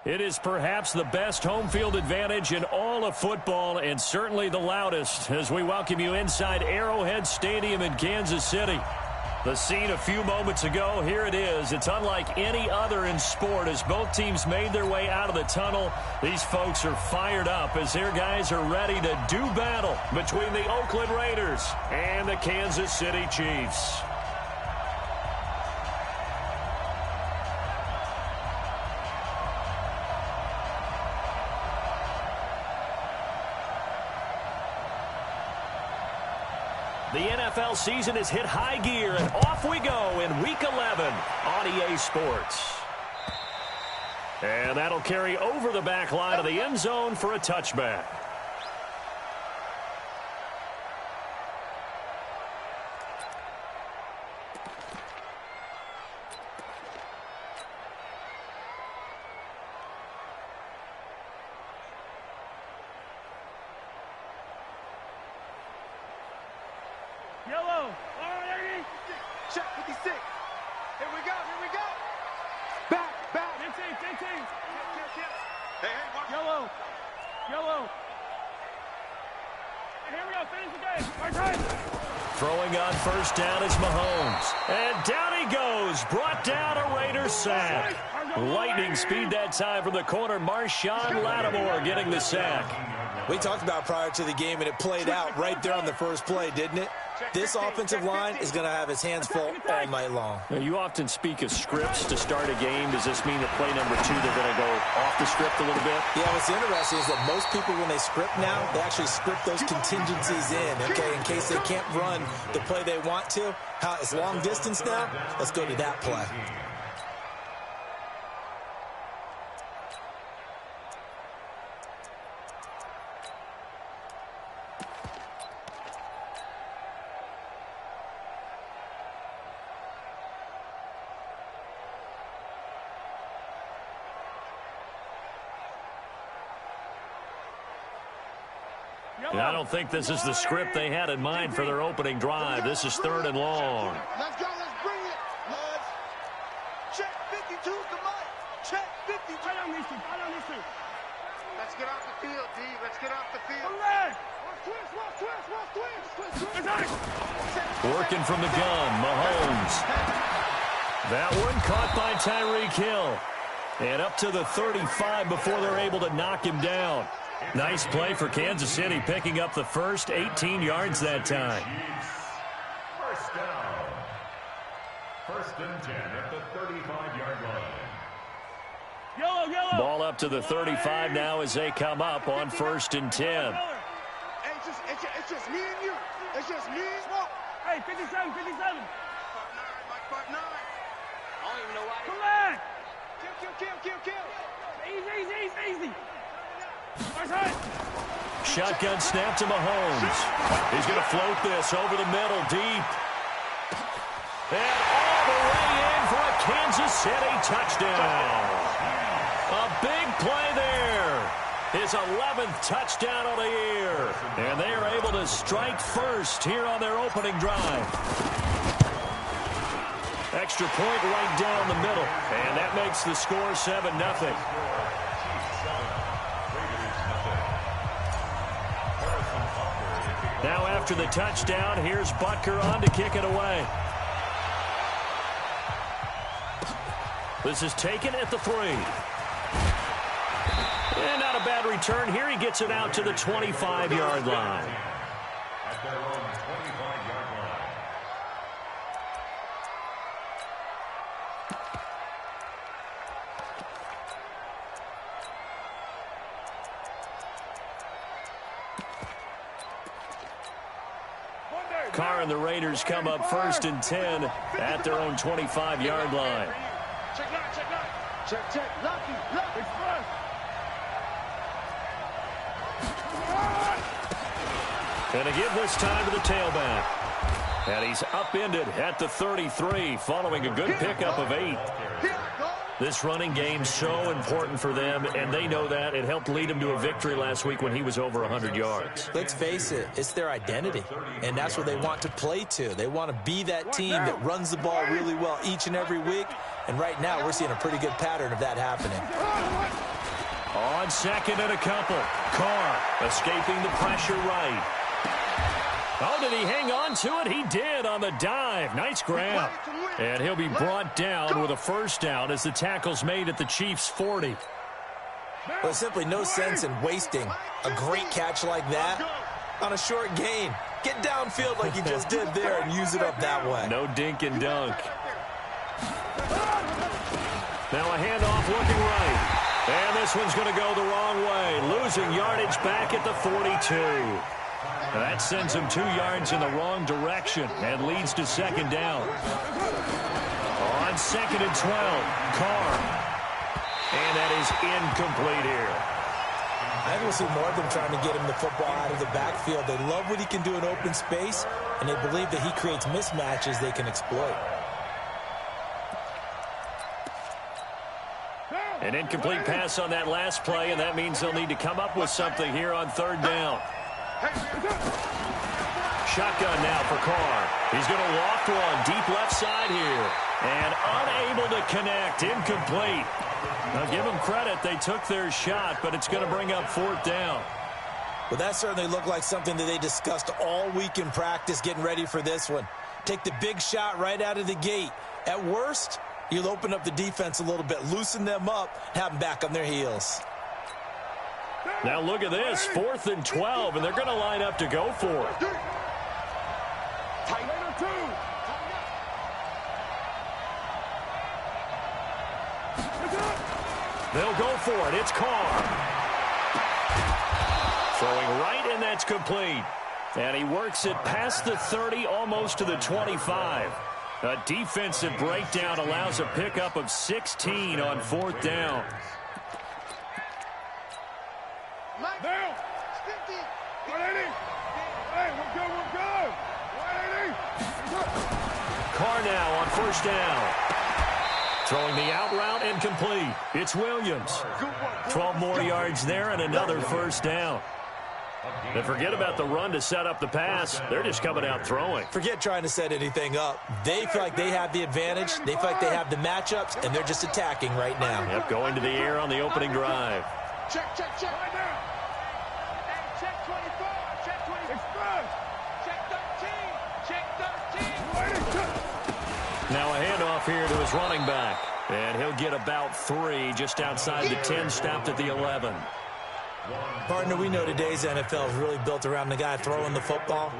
It is perhaps the best home field advantage in all of football and certainly the loudest as we welcome you inside Arrowhead Stadium in Kansas City. The scene a few moments ago, here it is. It's unlike any other in sport as both teams made their way out of the tunnel. These folks are fired up as their guys are ready to do battle between the Oakland Raiders and the Kansas City Chiefs. The NFL season has hit high gear, and off we go in Week 11 on EA Sports. And that'll carry over the back line of the end zone for a touchback. Yellow. All right, check 56. Here we go. Back. 15. Hey, watch. Yellow. Here we go. Finish the game. Our time. Throwing on first down is Mahomes. And down he goes. Brought down a Raiders sack. Lightning speed that time from the corner. Marshawn Lattimore getting the sack. We talked about prior to the game, and it played out right there on the first play, didn't it? This offensive line is going to have his hands full all night long. Now, you often speak of scripts to start a game. Does this mean that play number 2, they're going to go off the script a little bit? Yeah, what's interesting is that most people, when they script now, they actually script those contingencies in, okay, in case they can't run the play they want to. It's long distance now. Let's go to that play. And I don't think this is the script they had in mind for their opening drive. This is 3rd and long. Let's go. Let's bring it. Check 52 to Mike. Check 52. I don't need to. Let's get off the field, D. Let's get off the field. Twist. Working from the gun, Mahomes. That one caught by Tyreek Hill. And up to the 35 before they're able to knock him down. Nice play for Kansas City, picking up the first 18 yards that time. First down. 1st and 10 at the 35-yard line. Yellow. Ball up to the 35 now as they come up on 1st and 10. Hey, it's just me and you. It's just me. Hey, 57. Part 9. I don't even know why. Come back. Kill. Easy. Shotgun snap to Mahomes. He's going to float this over the middle, deep. And all the way in for a Kansas City touchdown. A big play there. His 11th touchdown of the year. And they are able to strike first here on their opening drive. Extra point right down the middle. And that makes the score 7-0. Now after the touchdown, here's Butker on to kick it away. This is taken at the 3. And not a bad return here. He gets it out to the 25-yard line. At their own 25-yard line. Carr and the Raiders come up 1st and 10 at their own 25-yard line. Check. Lucky. And to give this time to the tailback. And he's upended at the 33 following a good pickup of 8. This running game's so important for them, and they know that. It helped lead them to a victory last week when he was over 100 yards. Let's face it, it's their identity, and that's what they want to play to. They want to be that team that runs the ball really well each and every week, and right now we're seeing a pretty good pattern of that happening. On second and a couple. Carr escaping the pressure right. Oh, did he hang on to it? He did on the dive. Nice grab. And he'll be brought down with a first down as the tackle's made at the Chiefs' 40. There's simply no sense in wasting a great catch like that on a short gain. Get downfield like you just did there and use it up that way. No dink and dunk. Now a handoff looking right. And this one's going to go the wrong way. Losing yardage back at the 42. And that sends him 2 yards in the wrong direction and leads to second down. On second and 12, Carr. And that is incomplete here. I think we'll see more of them trying to get him the football out of the backfield. They love what he can do in open space, and they believe that he creates mismatches they can exploit. An incomplete pass on that last play, and that means they'll need to come up with something here on third down. Shotgun now for Carr. He's going to loft one deep left side here. And unable to connect. Incomplete. Now give them credit. They took their shot, but it's going to bring up fourth down. Well, that certainly looked like something that they discussed all week in practice getting ready for this one. Take the big shot right out of the gate. At worst, you'll open up the defense a little bit, loosen them up, have them back on their heels. Now look at this, 4th and 12, and they're going to line up to go for it. They'll go for it. It's Carr. Throwing right, and that's complete. And he works it past the 30, almost to the 25. A defensive breakdown allows a pickup of 16 on fourth down. Now, Stinky. 180. Hey, we're good, we're good. 180. Carr now on first down. Throwing the out route and complete. It's Williams. 12 more yards there and another first down. And forget about the run to set up the pass. They're just coming out throwing. Forget trying to set anything up. They feel like they have the advantage. They feel like they have the matchups, and they're just attacking right now. Yep, going to the air on the opening drive. Check, check, check. Right now. Hey, check 24. Check 25. Check 13. Check 13. Now a handoff here to his running back. And he'll get about 3 just outside the 10, stopped at the 11. Partner, we know today's NFL is really built around the guy throwing the football.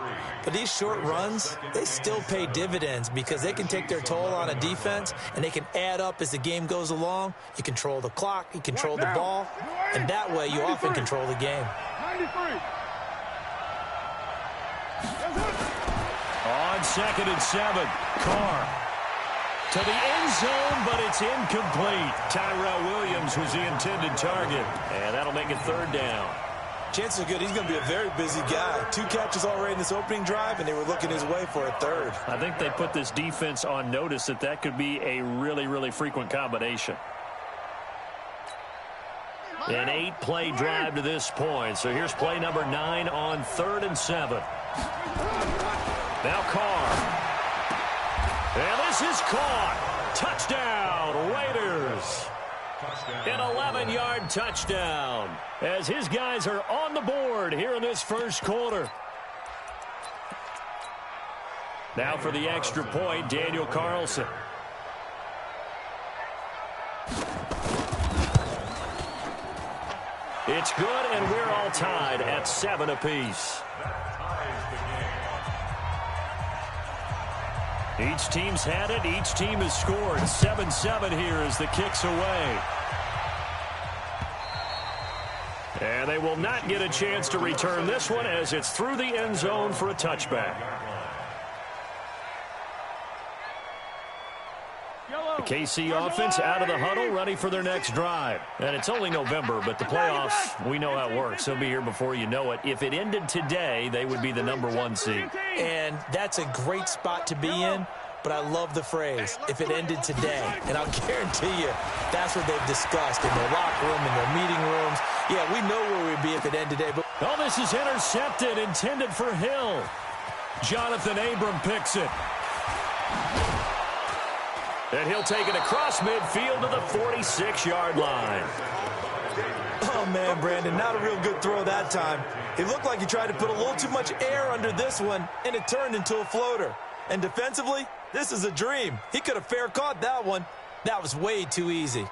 But these short runs, they still pay dividends because they can take their toll on a defense, and they can add up as the game goes along. You control the clock, you control the ball, and that way you often control the game. 93. On second and 7, Carr. To the end zone, but it's incomplete. Tyrell Williams was the intended target, and that'll make it third down. Chances are good he's going to be a very busy guy. 2 catches already in this opening drive, and they were looking his way for a third. I think they put this defense on notice that could be a really, really frequent combination. An 8-play drive to this point. So here's play number 9 on third and 7. Now Carr. And this is caught. Touchdown, Raiders. An 11-yard touchdown as his guys are on the board here in this first quarter. Now for the extra point, Daniel Carlson. It's good, and we're all tied at 7 apiece. Each team's had it. Each team has scored. 7-7 here as the kick's away. And they will not get a chance to return this one as it's through the end zone for a touchback. The KC offense out of the huddle, ready for their next drive. And it's only November, but the playoffs, we know how it works. They'll be here before you know it. If it ended today, they would be the #1 seed. And that's a great spot to be in, but I love the phrase, if it ended today. And I'll guarantee you, that's what they've discussed in their locker room, in their meeting rooms. Yeah, we know where we'd be if it ended today. But oh, this is intercepted, intended for Hill. Jonathan Abram picks it. And he'll take it across midfield to the 46-yard line. Oh, man, Brandon, not a real good throw that time. It looked like he tried to put a little too much air under this one, and it turned into a floater. And defensively, this is a dream. He could have fair caught that one. That was way too easy.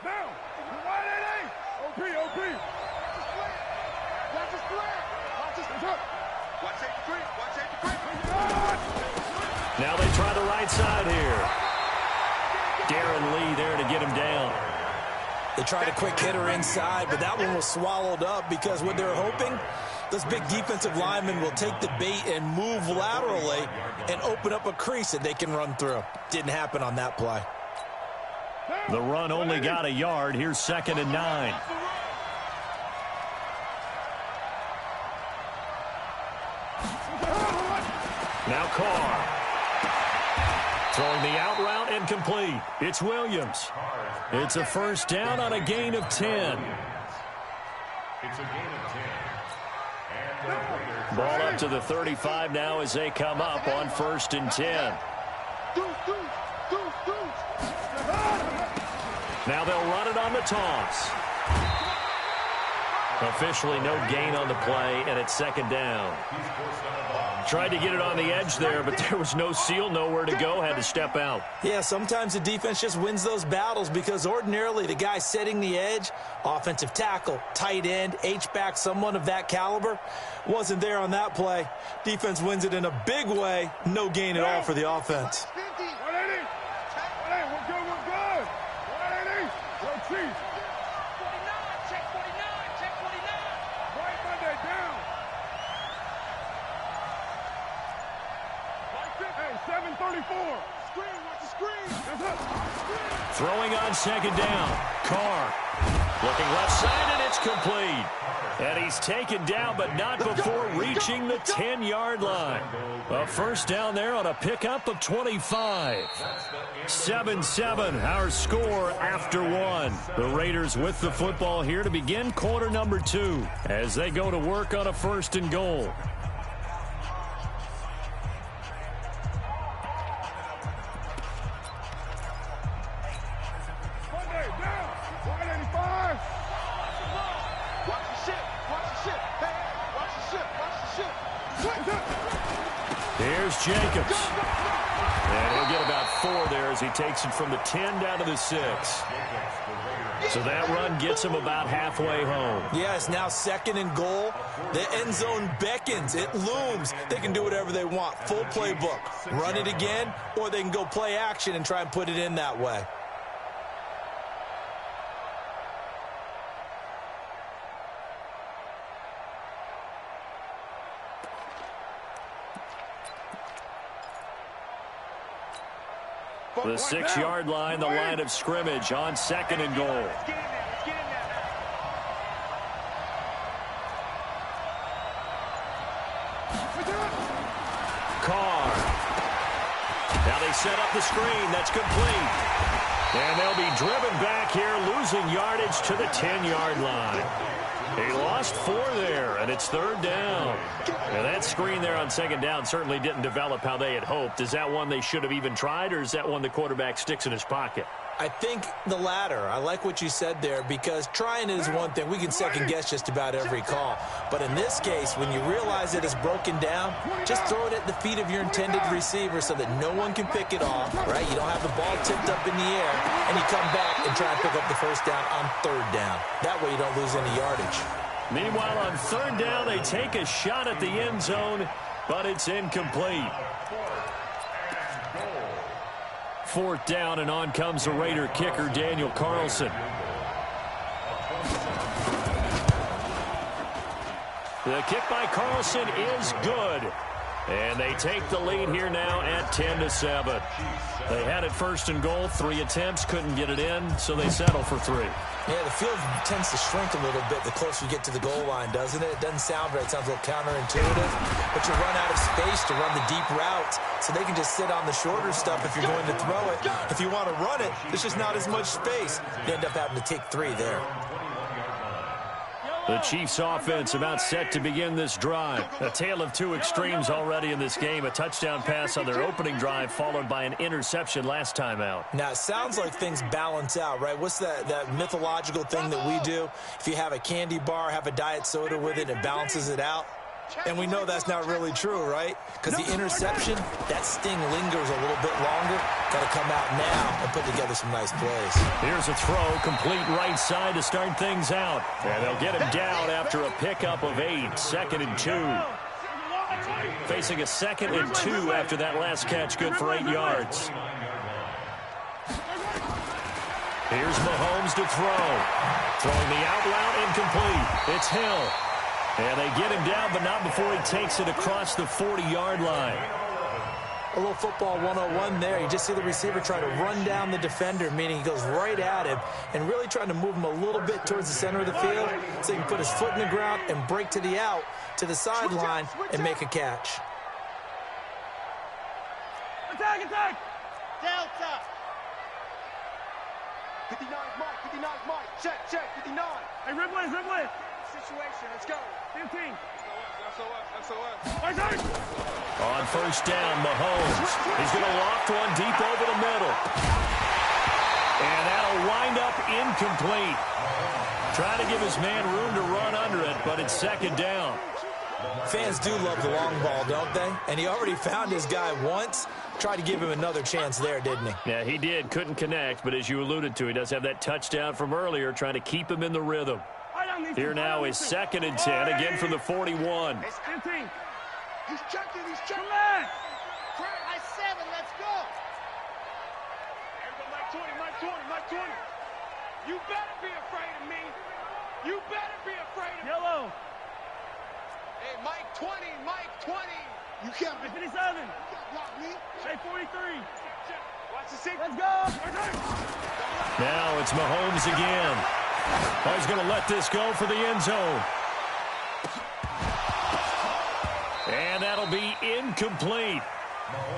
Now, wide A. OP. Watch his square. Watch his square. Watch safety three. Watch safety three. Now they try the right side here. Darren Lee there to get him down. They tried a quick hitter inside, but that one was swallowed up because what they're hoping, those big defensive linemen will take the bait and move laterally and open up a crease that they can run through. Didn't happen on that play. The run only got a yard. Here's 2nd and 9. Now Carr. Throwing the out route incomplete. It's Williams. It's a first down on a gain of 10. It's a gain of 10. Ball up to the 35 now as they come up on 1st and 10. Now they'll run it on the toss. Officially no gain on the play, and it's 2nd down. Tried to get it on the edge there, but there was no seal, nowhere to go, had to step out. Yeah, sometimes the defense just wins those battles because ordinarily the guy setting the edge, offensive tackle, tight end, H-back, someone of that caliber, wasn't there on that play. Defense wins it in a big way. No gain at all for the offense. Throwing on 2nd down. Carr looking left side, and it's complete. And he's taken down, but not before reaching the 10-yard line. A first down there on a pickup of 25. 7-7, our score after 1. The Raiders with the football here to begin quarter number 2 as they go to work on a 1st and goal. Here's Jacobs. And he'll get about 4 there as he takes it from the 10 down to the 6. So that run gets him about halfway home. Yeah, it's now 2nd and goal. The end zone beckons. It looms. They can do whatever they want. Full playbook. Run it again, or they can go play action and try and put it in that way. The 6-yard line, the line of scrimmage on 2nd and goal. Carr. Now they set up the screen. That's complete. And they'll be driven back here, losing yardage to the 10-yard line. He lost 4 there, and it's 3rd down. And that screen there on 2nd down certainly didn't develop how they had hoped. Is that one they should have even tried, or is that one the quarterback sticks in his pocket? I think the latter. I like what you said there because trying is one thing. We can second-guess just about every call. But in this case, when you realize it is broken down, just throw it at the feet of your intended receiver so that no one can pick it off, right? You don't have the ball tipped up in the air, and you come back and try and pick up the first down on 3rd down. That way you don't lose any yardage. Meanwhile, on 3rd down, they take a shot at the end zone, but it's incomplete. 4th down, and on comes the Raider kicker, Daniel Carlson. The kick by Carlson is good. And they take the lead here now at 10-7. They had it 1st and goal, 3 attempts, couldn't get it in, so they settle for 3. Yeah, the field tends to shrink a little bit the closer you get to the goal line, doesn't it? It doesn't sound right. It sounds a little counterintuitive. But you run out of space to run the deep routes, so they can just sit on the shorter stuff if you're going to throw it. If you want to run it, there's just not as much space. You end up having to take 3 there. The Chiefs offense about set to begin this drive. A tale of two extremes already in this game. A touchdown pass on their opening drive followed by an interception last time out. Now, it sounds like things balance out, right? What's that mythological thing that we do? If you have a candy bar, have a diet soda with it, it balances it out. And we know that's not really true, right? Because the interception, that sting lingers a little bit longer. Got to come out now and put together some nice plays. Here's a throw, complete right side to start things out. And they'll get him down after a pickup of 8, 2nd and 2. Facing a 2nd and 2 after that last catch, good for 8 yards. Here's Mahomes to throw. Throwing the out route, incomplete. It's Hill. And they get him down, but not before he takes it across the 40-yard line. A little football 101 there. You just see the receiver try to run down the defender, meaning he goes right at him and really trying to move him a little bit towards the center of the field so he can put his foot in the ground and break to the out, to the sideline, and make a catch. Attack, attack! Delta! 59 Mike, check, 59. Hey, Ridley. Situation, let's go. 15. SOS. On first down, Mahomes. He's going to loft one deep over the middle. And that'll wind up incomplete. Trying to give his man room to run under it, but it's 2nd down. Fans do love the long ball, don't they? And he already found his guy once. Tried to give him another chance there, didn't he? Yeah, he did. Couldn't connect, but as you alluded to, he does have that touchdown from earlier, trying to keep him in the rhythm. Here now is 2nd and 10, again from the 41. 15. He's checking. Come on. I 7, let's go. Everybody, Mike 20. You better be afraid of me. You better be afraid of me. Yellow. Hey, Mike 20. You can't be. 57. You can't block me. Hey, 43. Watch the 6. Let's go. Now it's Mahomes again. Oh, he's going to let this go for the end zone. And that'll be incomplete.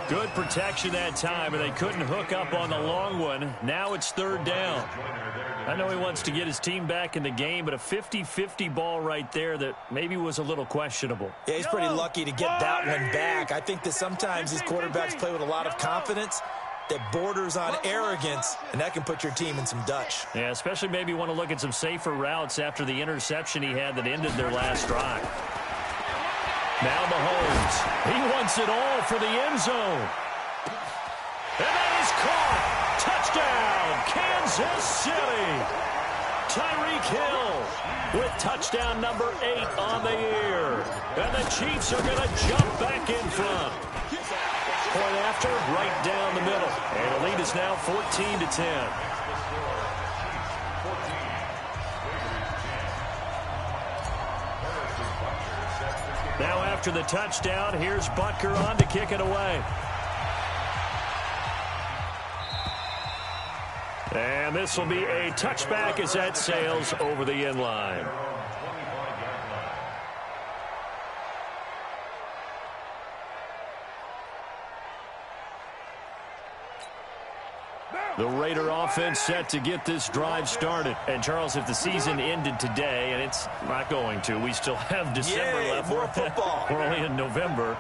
Good protection that time, and they couldn't hook up on the long one. Now it's 3rd down. I know he wants to get his team back in the game, but a 50-50 ball right there that maybe was a little questionable. Yeah, he's pretty lucky to get that one back. I think that sometimes these quarterbacks play with a lot of confidence that borders on arrogance, and that can put your team in some Dutch. Yeah, especially maybe want to look at some safer routes after the interception he had that ended their last drive. Now Mahomes. He wants it all for the end zone. And that is caught. Touchdown, Kansas City. Tyreek Hill with touchdown number 8 on the year. And the Chiefs are going to jump back in front. Point after, right down the middle. And the lead is now 14-10. Now after the touchdown, here's Butker on to kick it away. And this will be a touchback as that sails over the end line. The Raider offense set to get this drive started. And, Charles, if the season ended today, and it's not going to, we still have December left. More football. We're only in November.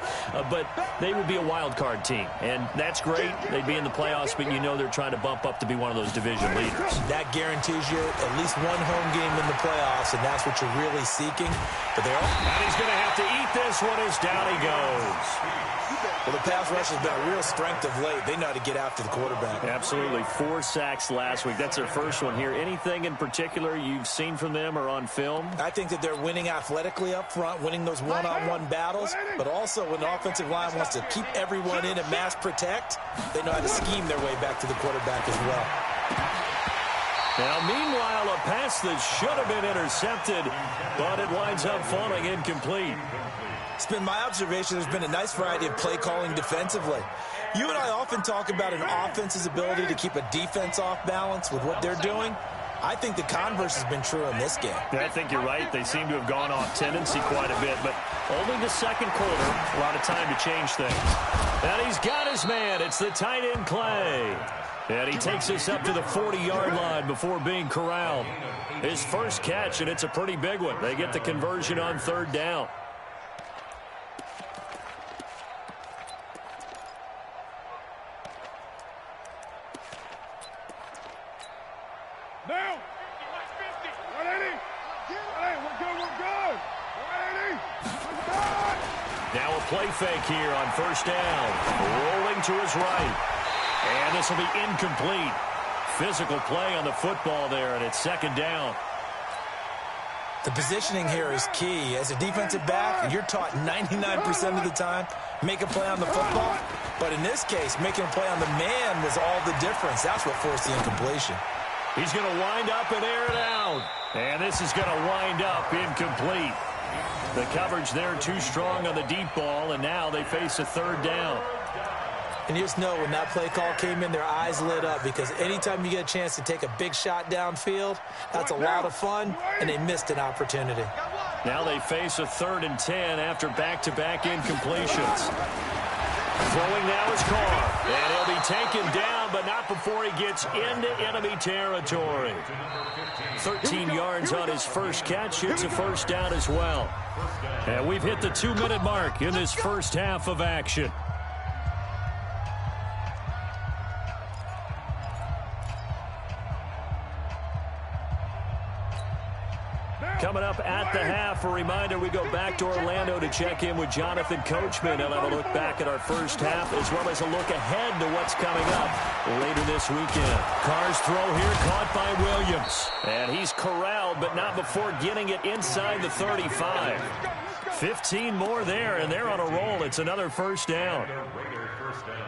But they would be a wild card team. And that's great. They'd be in the playoffs, but you know they're trying to bump up to be one of those division leaders. That guarantees you at least one home game in the playoffs, and that's what you're really seeking. But they're all... And he's going to have to eat this one as down he goes. Well, the pass rush has been a real strength of late. They know how to get after the quarterback. Absolutely. 4 sacks last week. That's their first one here. Anything in particular you've seen from them or on film? I think that they're winning athletically up front, winning those one-on-one battles, but also when the offensive line wants to keep everyone in and mass protect, they know how to scheme their way back to the quarterback as well. Now, meanwhile, a pass that should have been intercepted, but it winds up falling incomplete. It's been my observation there's been a nice variety of play calling defensively. You and I often talk about an offense's ability to keep a defense off balance with what they're doing. I think the converse has been true in this game. Yeah, I think you're right. They seem to have gone off tendency quite a bit, but only the second quarter. A lot of time to change things. And he's got his man. It's the tight end, Clay. And he takes us up to the 40-yard line before being corralled. His first catch, and it's a pretty big one. They get the conversion on third down. Now. 180. Hey, we're good. 180. Now a play fake here on first down. Rolling to his right. And this will be incomplete. Physical play on the football there, and it's second down. The positioning here is key. As a defensive back, you're taught 99% of the time, make a play on the football. But in this case, making a play on the man was all the difference. That's what forced the incompletion. He's going to wind up and air it out. And this is going to wind up incomplete. The coverage there too strong on the deep ball, and now they face a third down. And you just know when that play call came in, their eyes lit up, because anytime you get a chance to take a big shot downfield, that's a lot of fun, and they missed an opportunity. Now they face a 3rd and 10 after back-to-back incompletions. Throwing now is Carr, and he'll be taken down, but not before he gets into enemy territory. 13 yards on his first catch. It's a first down as well. And we've hit the 2-minute mark in this first half of action. Coming up at the half, a reminder, we go back to Orlando to check in with Jonathan Coachman. He'll have a look back at our first half, as well as a look ahead to what's coming up later this weekend. Carr's throw here caught by Williams. And he's corralled, but not before getting it inside the 35. 15 more there, and they're on a roll. It's another first down.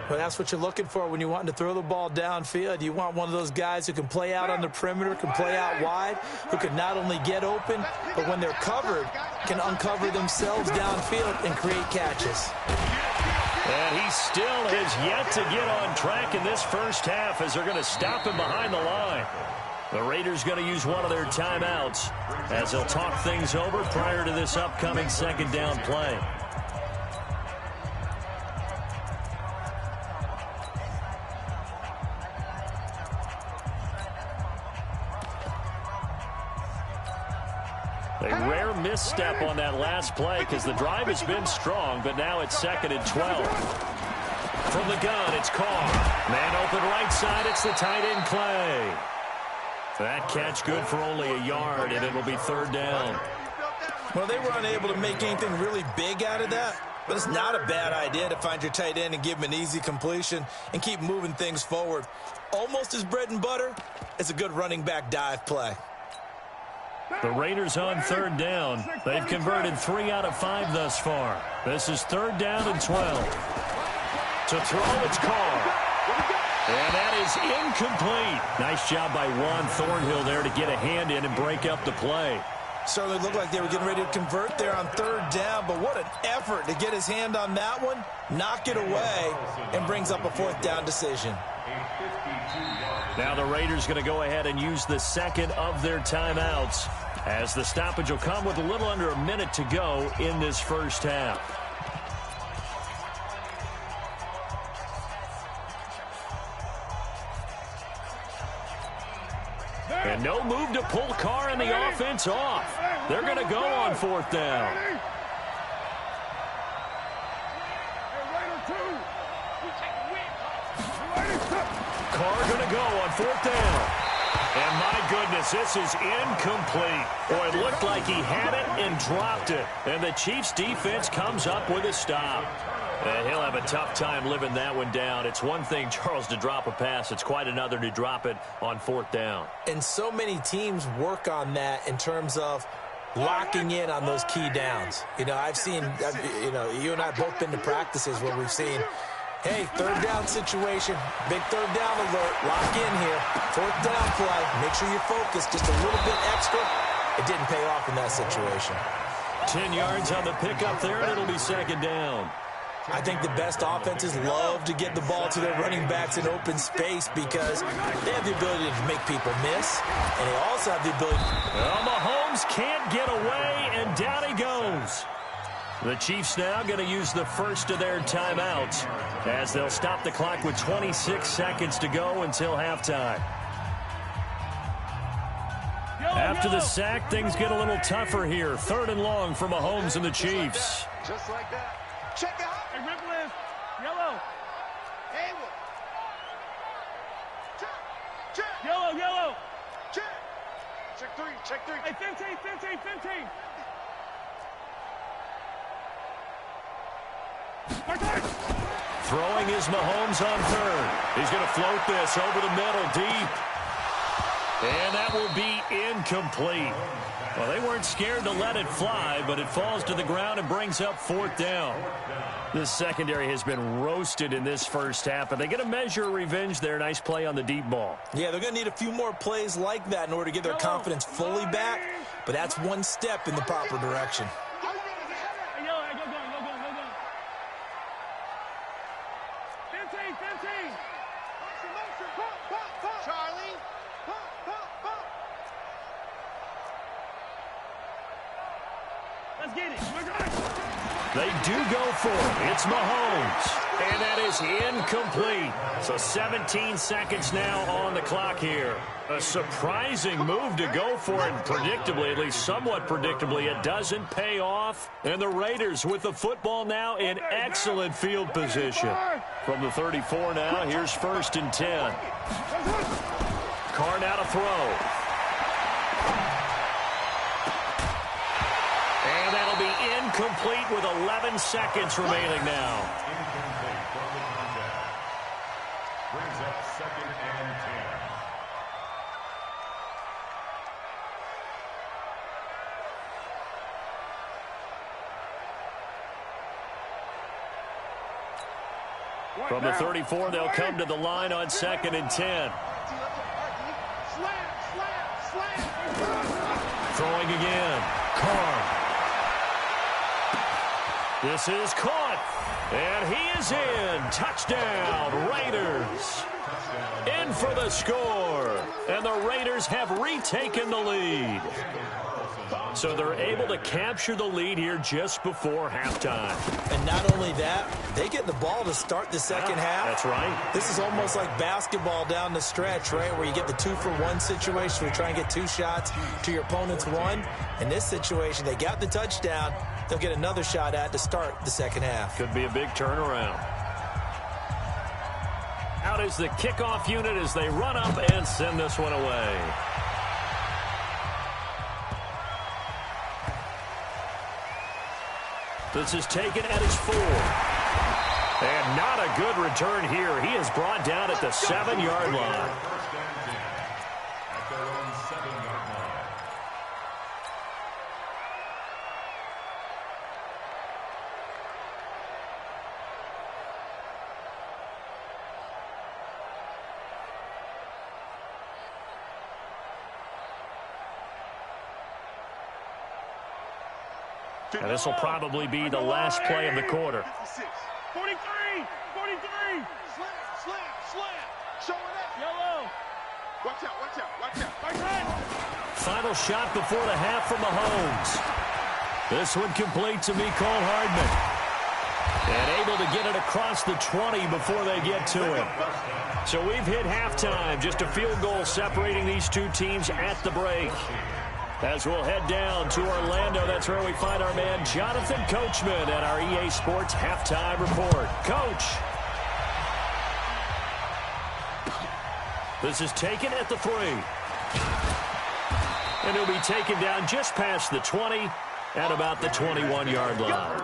Well, that's what you're looking for when you're wanting to throw the ball downfield. You want one of those guys who can play out on the perimeter, can play out wide, who can not only get open, but when they're covered, can uncover themselves downfield and create catches. And he still has yet to get on track in this first half, as they're going to stop him behind the line. The Raiders going to use one of their timeouts as they'll talk things over prior to this upcoming second down play. A rare misstep on that last play, because the drive has been strong, but now it's 2nd and 12. From the gun, it's Carr. Man open right side, it's the tight end Clay. That catch good for only a yard, and it'll be 3rd down. Well, they were unable to make anything really big out of that, but it's not a bad idea to find your tight end and give him an easy completion and keep moving things forward. Almost as bread and butter as a good running back dive play. The Raiders on 3rd down. They've converted 3 out of 5 thus far. This is 3rd down and 12. To throw, it's Carr. And that is incomplete. Nice job by Juan Thornhill there to get a hand in and break up the play. Certainly looked like they were getting ready to convert there on 3rd down, but what an effort to get his hand on that one, knock it away, and brings up a 4th down decision. Now the Raiders going to go ahead and use the second of their timeouts, as the stoppage will come with a little under a minute to go in this first half. And no move to pull Carr and the offense off. They're going to go on 4th down. Carr going to go on 4th down. And my goodness, this is incomplete. Boy, it looked like he had it and dropped it. And the Chiefs defense comes up with a stop. And he'll have a tough time living that one down. It's one thing, Charles, to drop a pass. It's quite another to drop it on 4th down. And so many teams work on that in terms of locking in on those key downs. You know, I've seen, you and I have both been to practices where we've seen, hey, 3rd down situation, big 3rd down alert, lock in here, 4th down play, make sure you're focused just a little bit extra. It didn't pay off in that situation. 10 yards on the pickup there, and it'll be 2nd down. I think the best offenses love to get the ball to their running backs in open space because they have the ability to make people miss, and they also have the ability. Well, Mahomes can't get away, and down he goes. The Chiefs now going to use the first of their timeouts as they'll stop the clock with 26 seconds to go until halftime. After the sack, things get a little tougher here. 3rd and long for Mahomes and the Chiefs. Just like that. Check out. Hey, ripple is yellow. Haywood. Check. Check. Yellow, yellow. Check. Check 3. Check 3. Hey, 15. Throwing is Mahomes on 3rd. He's going to float this over the middle deep. And that will be incomplete. Well, they weren't scared to let it fly, but it falls to the ground and brings up 4th down. This secondary has been roasted in this first half, but they get a measure of revenge there. Nice play on the deep ball. Yeah, they're going to need a few more plays like that in order to get their confidence fully back, but that's one step in the proper direction. Hey, yo, hey, go. 15. Charlie. Let's get it. They do go for it. It's Mahomes. And that is incomplete. So 17 seconds now on the clock here. A surprising move to go for it. Predictably, at least somewhat predictably, it doesn't pay off. And the Raiders with the football now in excellent field position. From the 34 now, here's 1st and 10. Carr now to throw. And that'll be incomplete with 11 seconds remaining now. Incomplete from the contact. Brings up 2nd and 10. From the 34, they'll come to the line on 2nd and 10. Throwing again. Carr. This is caught. And he is in. Touchdown, Raiders. In for the score. And the Raiders have retaken the lead. So they're able to capture the lead here just before halftime. And not only that, they get the ball to start the second half. That's right. This is almost like basketball down the stretch, right, where you get the 2-for-1 situation where you try and get 2 shots to your opponent's 1. In this situation, they got the touchdown. They'll get another shot at to start the second half. Could be a big turnaround. Out is the kickoff unit as they run up and send this one away. This is taken at his 4. And not a good return here. He is brought down at the 7-yard line. First and 10 at their own 7-yard line. And this will probably be the last play of the quarter. 43. Slam. Showing up. Yellow. Watch out. Final shot before the half from Mahomes. This one complete to Mecole Hardman. And able to get it across the 20 before they get to him. So we've hit halftime. Just a field goal separating these two teams at the break. As we'll head down to Orlando, that's where we find our man Jonathan Coachman at our EA Sports Halftime Report. Coach. This is taken at the 3. And it'll be taken down just past the 20 at about the 21-yard line.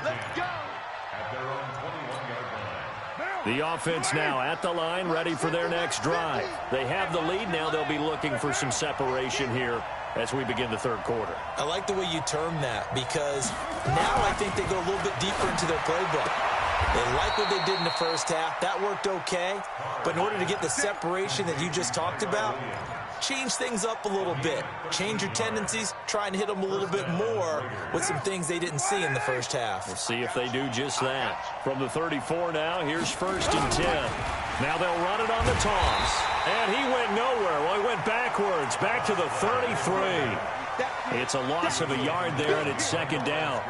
Let's go. At their own 21-yard line. The offense now at the line, ready for their next drive. They have the lead. Now they'll be looking for some separation here as we begin the third quarter. I like the way you term that because now I think they go a little bit deeper into their playbook. They like what they did in the first half. That worked okay. But in order to get the separation that you just talked about, change things up a little bit. Change your tendencies. Try and hit them a little bit more with some things they didn't see in the first half. We'll see if they do just that. From the 34 now, here's 1st and 10. Now they'll run it on the toss. And he went nowhere. Well, he went backwards, back to the 33. It's a loss of a yard there, and it's 2nd down.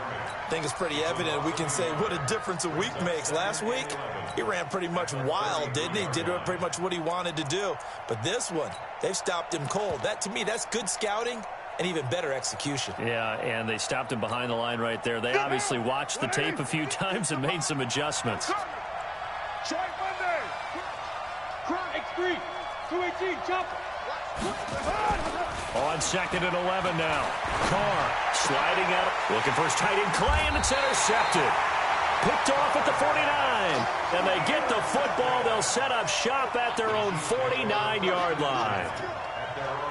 I think it's pretty evident. We can say what a difference a week makes. Last week, he ran pretty much wild, didn't he? Did pretty much what he wanted to do. But this one, they've stopped him cold. That, to me, that's good scouting and even better execution. Yeah, and they stopped him behind the line right there. They obviously watched the tape a few times and made some adjustments. Try Monday. X3. 218. Chopper. On 2nd and 11 now. Carr sliding out. Looking for his tight end, Clay, and it's intercepted. Picked off at the 49. And they get the football. They'll set up shop at their own 49-yard line.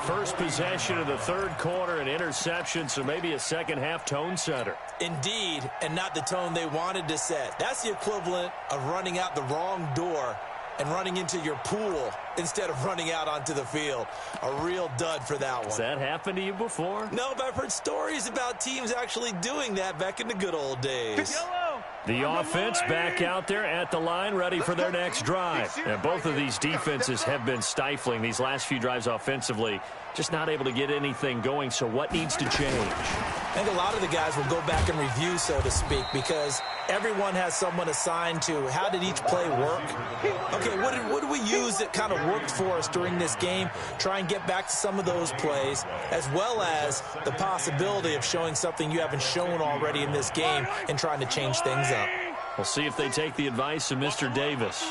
First possession of the third quarter, an interception, so maybe a second-half tone setter. Indeed, and not the tone they wanted to set. That's the equivalent of running out the wrong door and running into your pool instead of running out onto the field. A real dud for that one. Has that happened to you before? No, but I've heard stories about teams actually doing that back in the good old days. The offense back out there at the line, ready for their next drive. And both of these defenses have been stifling these last few drives offensively. Just not able to get anything going, so what needs to change? I think a lot of the guys will go back and review, so to speak, because everyone has someone assigned to how did each play work. Okay, what did we use that kind of worked for us during this game? Try and get back to some of those plays, as well as the possibility of showing something you haven't shown already in this game and trying to change things up. We'll see if they take the advice of Mr. Davis.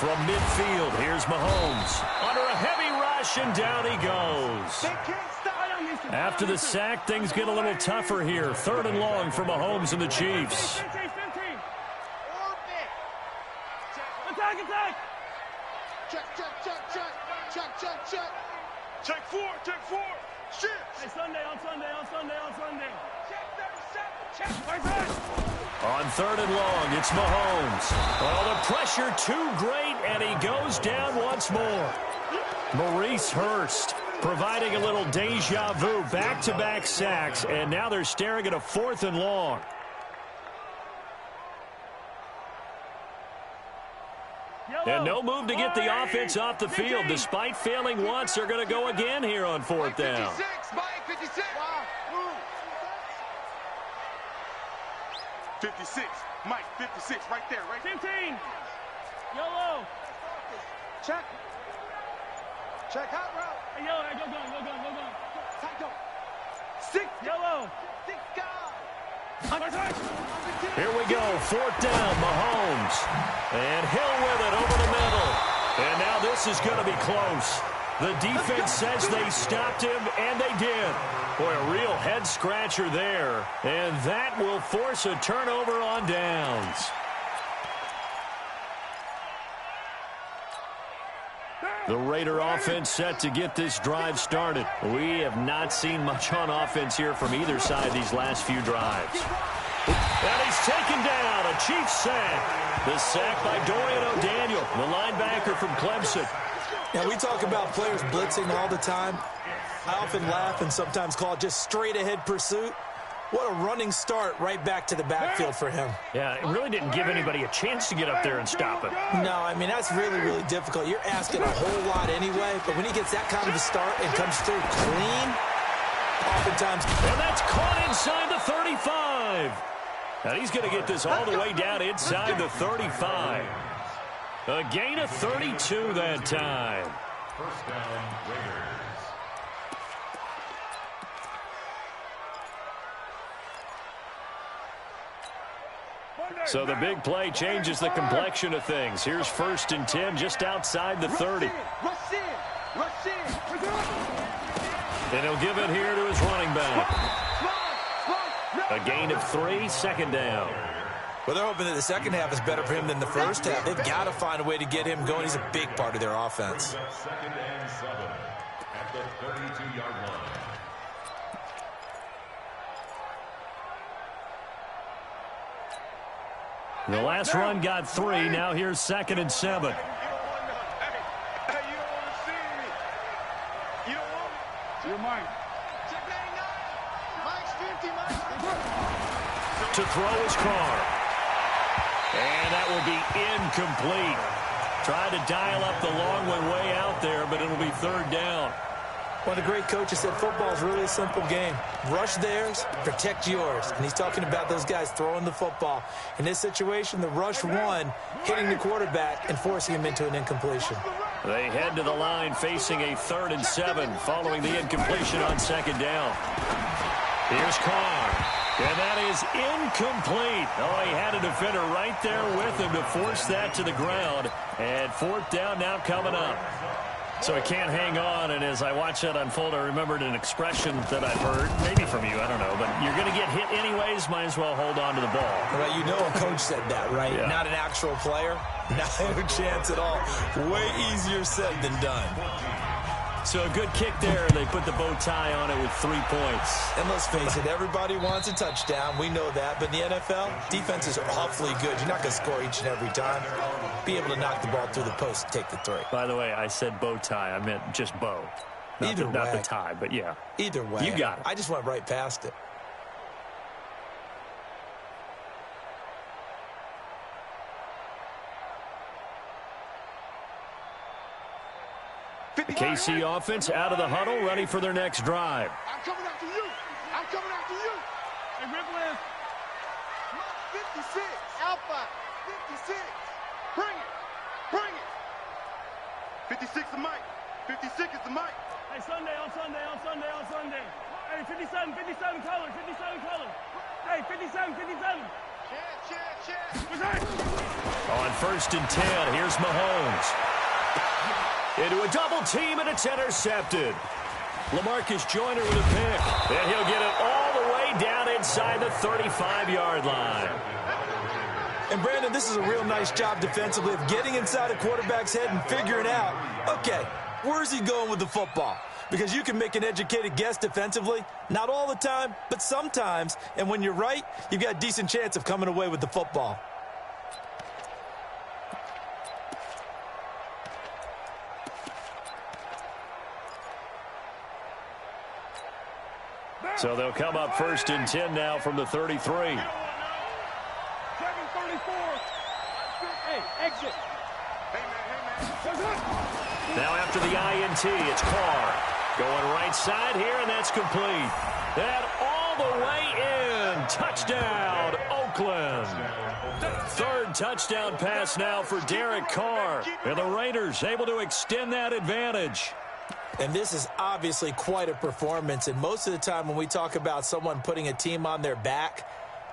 From midfield, here's Mahomes. Under a heavy rush, and down he goes. After the sack, things get a little tougher here. 3rd and long for Mahomes and the Chiefs. Attack. Check 4. Shit. Hey, Sunday. Check 37. On 3rd and long, it's Mahomes. Oh, the pressure too great, and he goes down once more. Maurice Hurst providing a little deja vu, back-to-back sacks, and now they're staring at a 4th and long. And no move to get the offense off the field. Despite failing once, they're going to go again here on 4th down. 56. Mike, 56. Right there. 15. Yellow. Check hot route. Hey, yellow. Hey, go. Tackle. 6. Yellow. 6 guys. Here we go. 4th down, Mahomes. And Hill with it over the middle. And now this is going to be close. The defense says they stopped him, and they did. Boy, a real head-scratcher there. And that will force a turnover on downs. The Raider offense set to get this drive started. We have not seen much on offense here from either side these last few drives. And he's taken down. A Chiefs sack. The sack by Dorian O'Daniel, the linebacker from Clemson. Now, we talk about players blitzing all the time. I often laugh and sometimes call it just straight-ahead pursuit. What a running start right back to the backfield for him. Yeah, it really didn't give anybody a chance to get up there and stop him. No, I mean, that's really, really difficult. You're asking a whole lot anyway, but when he gets that kind of a start and comes through clean, oftentimes... And that's caught inside the 35. And he's going to get this all the way down inside the 35. A gain of 32 that time. 1st down, Raiders. So the big play changes the complexion of things. Here's 1st and 10 just outside the 30. Rush in. And he'll give it here to his running back. A gain of 3, 2nd down. Well, they're hoping that the second half is better for him than the first half. They've got to find a way to get him going. He's a big part of their offense. 2nd and 7 at the 32-yard line. The last run got 3. Now here's 2nd and 7. Hey, you don't want to see me. You don't want me. You're mine. Check 99. Mike's 50. Mike's 50. To throw his Carr. And that will be incomplete. Tried to dial up the long one way out there, but it'll be 3rd down. One of the great coaches said football is really a simple game. Rush theirs, protect yours. And he's talking about those guys throwing the football. In this situation, the rush one, hitting the quarterback and forcing him into an incompletion. They head to the line facing a 3rd and 7 following the incompletion on 2nd down. Here's Carr. And that is incomplete. Oh, he had a defender right there with him to force that to the ground. And 4th down now coming up. So he can't hang on, and as I watch that unfold, I remembered an expression that I've heard, maybe from you, I don't know, but you're going to get hit anyways, might as well hold on to the ball. Right, you know a coach said that, right? Yeah. Not an actual player. Not a chance at all. Way easier said than done. So a good kick there. They put the bow tie on it with 3 points. And let's face it, everybody wants a touchdown. We know that. But in the NFL, defenses are awfully good. You're not going to score each and every time. Be able to knock the ball through the post and take the 3. By the way, I said bow tie. I meant just bow. Not the tie, but yeah. Either way. You got it. I just went right past it. The KC offense out of the huddle, ready for their next drive. I'm coming after you. I'm coming after you. Hey, rip left. 56. Alpha. 56. Bring it. Bring it. 56 the mic. 56 is the mic. Hey, Sunday, on Sunday, on Sunday, on Sunday. Hey, 57 colors, 57 colors. Hey, 57. Check. On 1st and 10, here's Mahomes. Into a double team, and it's intercepted. LaMarcus Joyner with a pick. And he'll get it all the way down inside the 35-yard line. And, Brandon, this is a real nice job defensively of getting inside a quarterback's head and figuring out, okay, where's he going with the football? Because you can make an educated guess defensively. Not all the time, but sometimes. And when you're right, you've got a decent chance of coming away with the football. So they'll come up 1st and 10 now from the 33. 7-34. Hey, exit. Now after the INT, it's Carr. Going right side here, and that's complete. And all the way in. Touchdown, Oakland. 3rd touchdown pass now for Derek Carr. And the Raiders able to extend that advantage. And this is obviously quite a performance. And most of the time when we talk about someone putting a team on their back,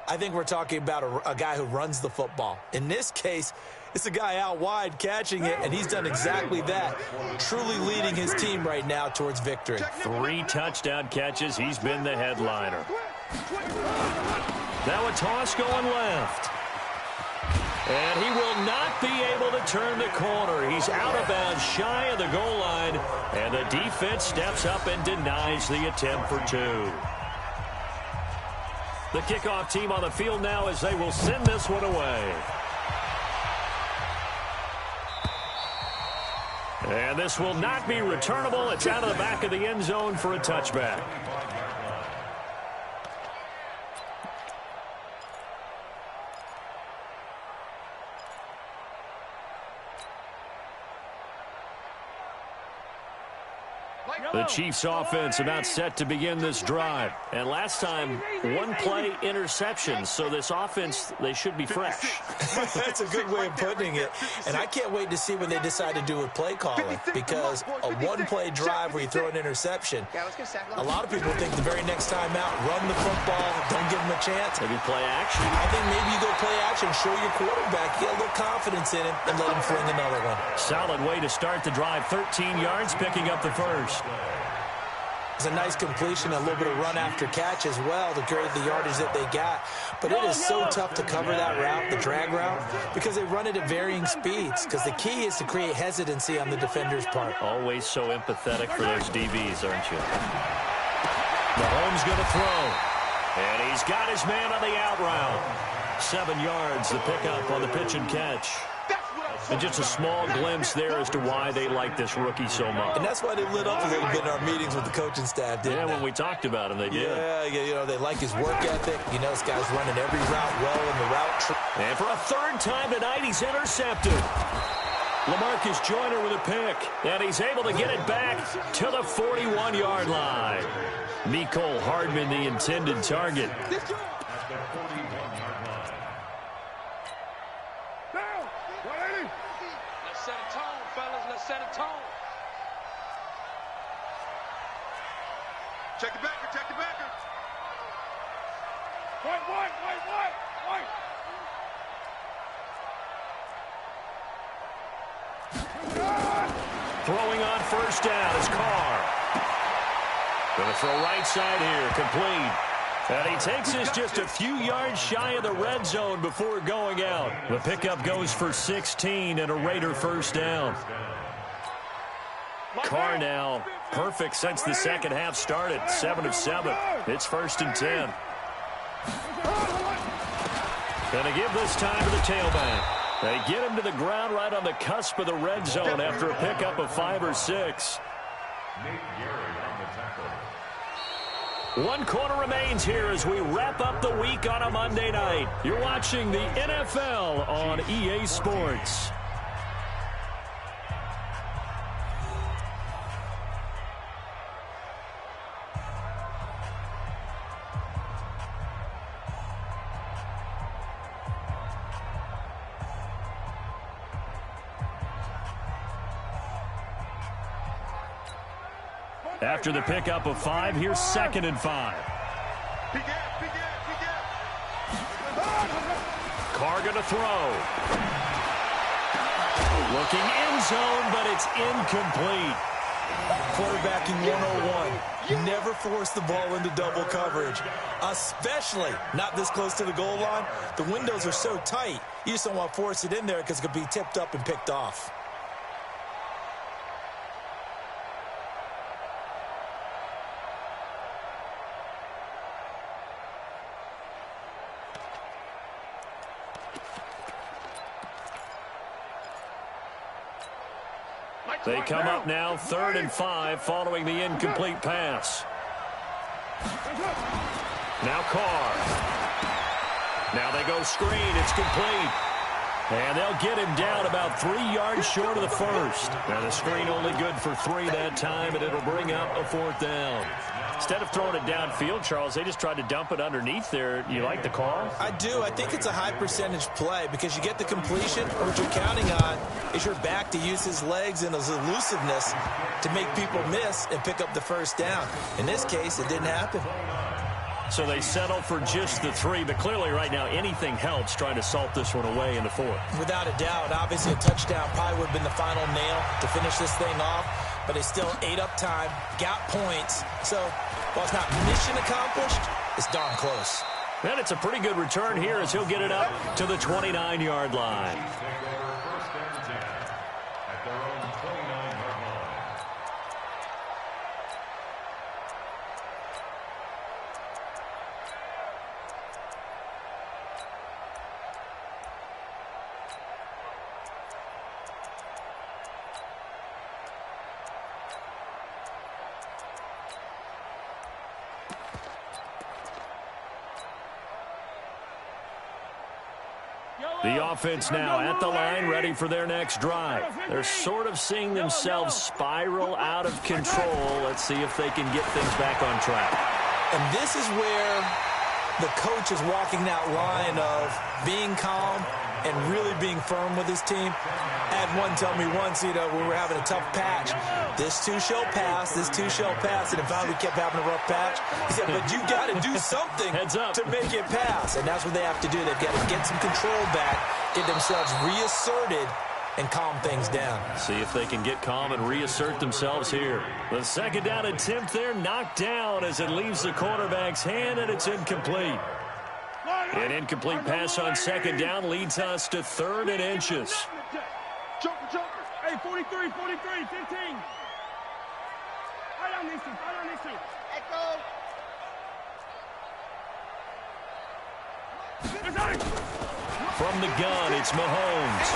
I think we're talking about a guy who runs the football. In this case, it's a guy out wide catching it, and he's done exactly that, truly leading his team right now towards victory. 3 touchdown catches. He's been the headliner. Now a toss going left. And he will not be able to turn the corner. He's out of bounds, shy of the goal line. And the defense steps up and denies the attempt for 2. The kickoff team on the field now as they will send this one away. And this will not be returnable. It's out of the back of the end zone for a touchback. The Chiefs offense about set to begin this drive. And last time, 1-play interception. So this offense, they should be fresh. That's a good way of putting it. And I can't wait to see what they decide to do with play calling. Because a 1-play drive where you throw an interception, a lot of people think the very next time out, run the football, don't give them a chance. Maybe play action. I think maybe you go play action, show your quarterback, get a little confidence in him, and let him fling another one. Solid way to start the drive. 13 yards, picking up the first. It's a nice completion, a little bit of run after catch as well to create the yardage that they got. But it is so tough to cover that route, the drag route, because they run it at varying speeds. Because the key is to create hesitancy on the defender's part. Always so empathetic for those DBs, aren't you? Mahomes going to throw. And he's got his man on the out route. 7 yards, the pickup on the pitch and catch. And just a small glimpse there as to why they like this rookie so much. And that's why they lit up a little bit in our meetings with the coaching staff, didn't they? When we talked about him, they did. Yeah, you know, they like his work ethic. You know, this guy's running every route well in the route tree. And for a 3rd time tonight, he's intercepted. LaMarcus Joyner with a pick. And he's able to get it back to the 41-yard line. Mecole Hardman, the intended target. At the 41-yard line. Let's set a tone, fellas. Let's set a tone. Check it backer, check it backer. White. Throwing on first down is Carr. Going to throw right side here, complete. And he takes this just a few yards shy of the red zone before going out. The pickup goes for 16 and a Raider first down. Carr now perfect since the second half started. 7 of 7. It's 1st and 10. Going to give this time to the tailback. They get him to the ground right on the cusp of the red zone after a pickup of 5 or 6. Nate Gary on the tackle. 1 quarter remains here as we wrap up the week on a Monday night. You're watching the NFL on EA Sports. After the pickup of 5, here's 2nd and 5. Carr going to throw. Looking end zone, but it's incomplete. Quarterbacking 101. Never force the ball into double coverage, especially not this close to the goal line. The windows are so tight, you just don't want to force it in there because it could be tipped up and picked off. They come up now 3rd and 5 following the incomplete pass. Now Carr. Now they go screen. It's complete. And they'll get him down about 3 yards short of the first. Now the screen only good for 3 that time, and it'll bring up a 4th down. Instead of throwing it downfield, Charles, they just tried to dump it underneath there. You like the call? I do. I think it's a high percentage play because you get the completion. What you're counting on is your back to use his legs and his elusiveness to make people miss and pick up the first down. In this case, it didn't happen. So they settle for just the 3, but clearly right now anything helps trying to salt this one away in the 4th. Without a doubt, obviously a touchdown probably would have been the final nail to finish this thing off, but they still ate up time, got points. So while it's not mission accomplished, it's darn close. And it's a pretty good return here as he'll get it up to the 29-yard line. At their own 29-yard line. The offense now at the line, ready for their next drive. They're sort of seeing themselves spiral out of control. Let's see if they can get things back on track. And this is where the coach is walking that line of being calm and really being firm with his team. I had one tell me once, when we were having a tough patch, this too shall pass, this too shall pass. And if we kept having a rough patch, he said, but you got to do something Heads up. to make it pass. And that's what they have to do. They've got to get some control back, get themselves reasserted, and calm things down. See if they can get calm and reassert themselves here. The 2nd down attempt there knocked down as it leaves the quarterback's hand, and it's incomplete. An incomplete pass on 2nd down leads us to 3rd and inches. Joker. Hey, 43, 15. Right on these two. Echo. From the gun, it's Mahomes.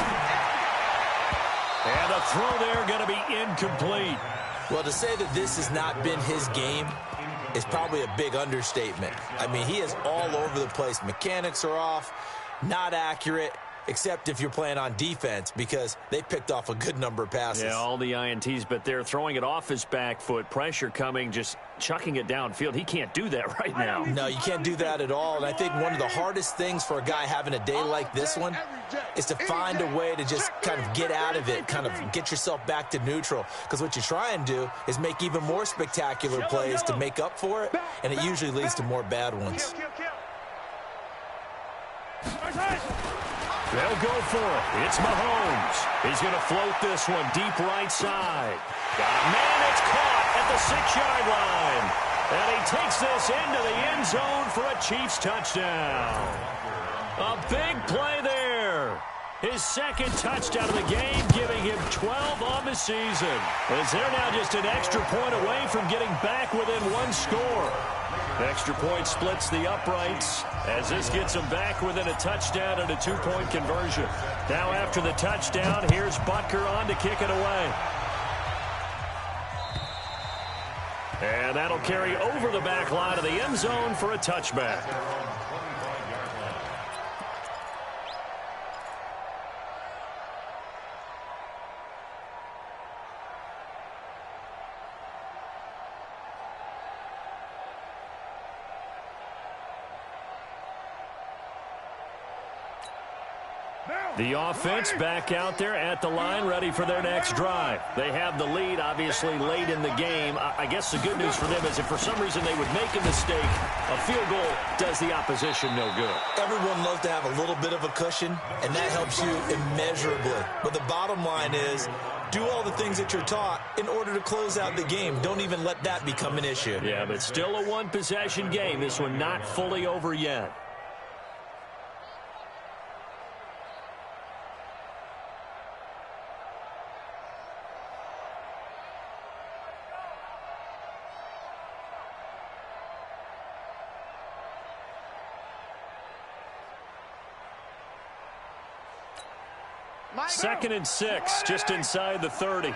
And a throw there going to be incomplete. Well, to say that this has not been his game is probably a big understatement. I mean, he is all over the place. Mechanics are off, not accurate. except if you're playing on defense, because they picked off a good number of passes. Yeah, all the INTs, but they're throwing it off his back foot. Pressure coming, just chucking it downfield. He can't do that right now. No, you can't do that at all. And I think one of the hardest things for a guy having a day like this one is to find a way to just kind of get out of it, kind of get yourself back to neutral. Because what you try and do is make even more spectacular plays to make up for it, and it usually leads to more bad ones. They'll go for it. It's Mahomes. He's going to float this one deep right side. Got a man. It's caught at the 6-yard line. And he takes this into the end zone for a Chiefs touchdown. A big play there. His second touchdown of the game, giving him 12 on the season. As they're now just an extra point away from getting back within one score. The extra point splits the uprights as this gets them back within a touchdown and a 2-point conversion. Now after the touchdown, here's Butker on to kick it away. And that'll carry over the back line of the end zone for a touchback. The offense back out there at the line, ready for their next drive. They have the lead, obviously, late in the game. I guess the good news for them is if for some reason they would make a mistake, a field goal does the opposition no good. Everyone loves to have a little bit of a cushion, and that helps you immeasurably. But the bottom line is, do all the things that you're taught in order to close out the game. Don't even let that become an issue. Yeah, but still a one-possession game. This one not fully over yet. Second and 6, just inside the 30.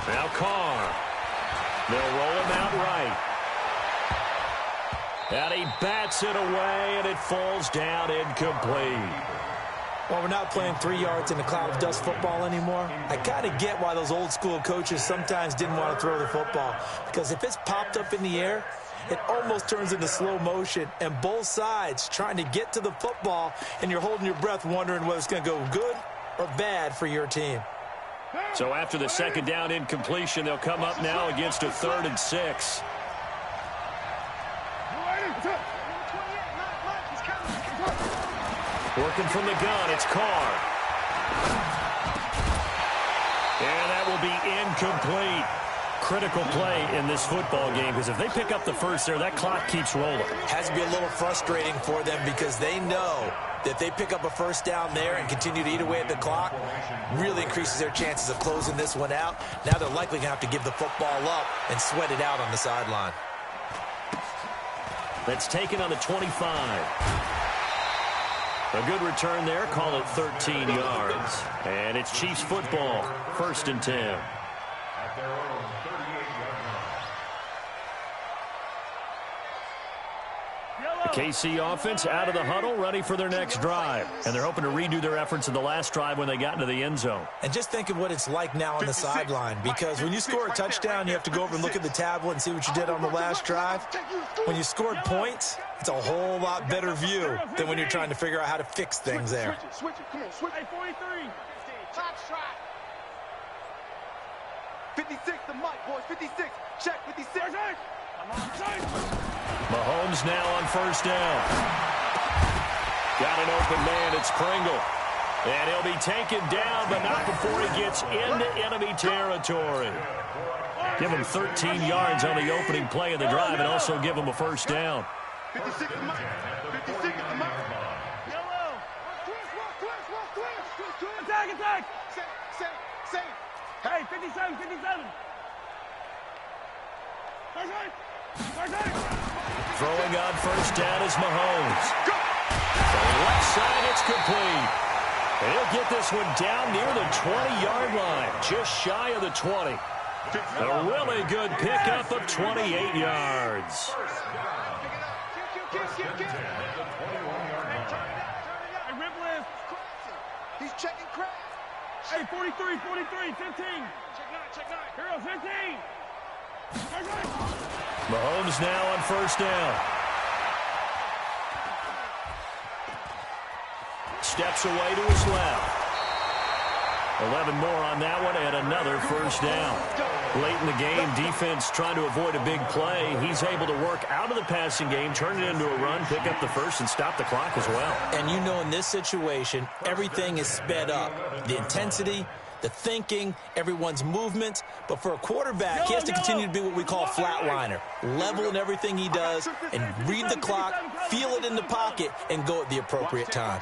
Now Carr. They'll roll him out right. And he bats it away, and it falls down incomplete. Well, we're not playing 3 yards in a cloud of dust football anymore. I kind of get why those old school coaches sometimes didn't want to throw the football. Because if it's popped up in the air, it almost turns into slow motion, and both sides trying to get to the football, and you're holding your breath wondering whether it's going to go good or bad for your team. So after the second down incompletion, they'll come up now against a 3rd and 6. Working from the gun, it's Carr. And that will be incomplete. Critical play in this football game, because if they pick up the first there, that clock keeps rolling. Has to be a little frustrating for them because they know that if they pick up a first down there and continue to eat away at the clock, really increases their chances of closing this one out. Now they're likely going to have to give the football up and sweat it out on the sideline. That's taken on the 25. A good return there, call it 13 yards. And it's Chiefs football, 1st and 10. KC offense out of the huddle, ready for their next drive. And they're hoping to redo their efforts in the last drive when they got into the end zone. And just think of what it's like now on the sideline, because when you score a touchdown, you have to go over and look at the tablet and see what you did on the last drive. When you scored points, it's a whole lot better view than when you're trying to figure out how to fix things there. Switch it. Come on, switch. Hey, 43. Top strike. 56, the mic, boys. 56. Check, 56. Mahomes now on first down. Got an open man. It's Pringle. And he'll be taken down, but not before he gets into enemy territory. Give him 13 yards on the opening play of the drive and also give him a first down. 56 the mic. 56 the mic. Yellow. Twist. Attack. Say. Hey, 57. Throwing on first down is Mahomes. From the left side, it's complete. And he'll get this one down near the 20-yard line, just shy of the 20. A really good pickup of 28 yards. He's checking crap. Hey, 43, 15. Check 9. Hero, 15. Mahomes now on first down. Steps away to his left. 11 more on that one and another first down. Late in the game, defense trying to avoid a big play. He's able to work out of the passing game, turn it into a run, pick up the first, and stop the clock as well. And you know in this situation, everything is sped up. The intensity, the thinking, everyone's movement. But for a quarterback, he has to continue to be what we call flatliner. Level in everything he does and read the clock, feel it in the pocket, and go at the appropriate time.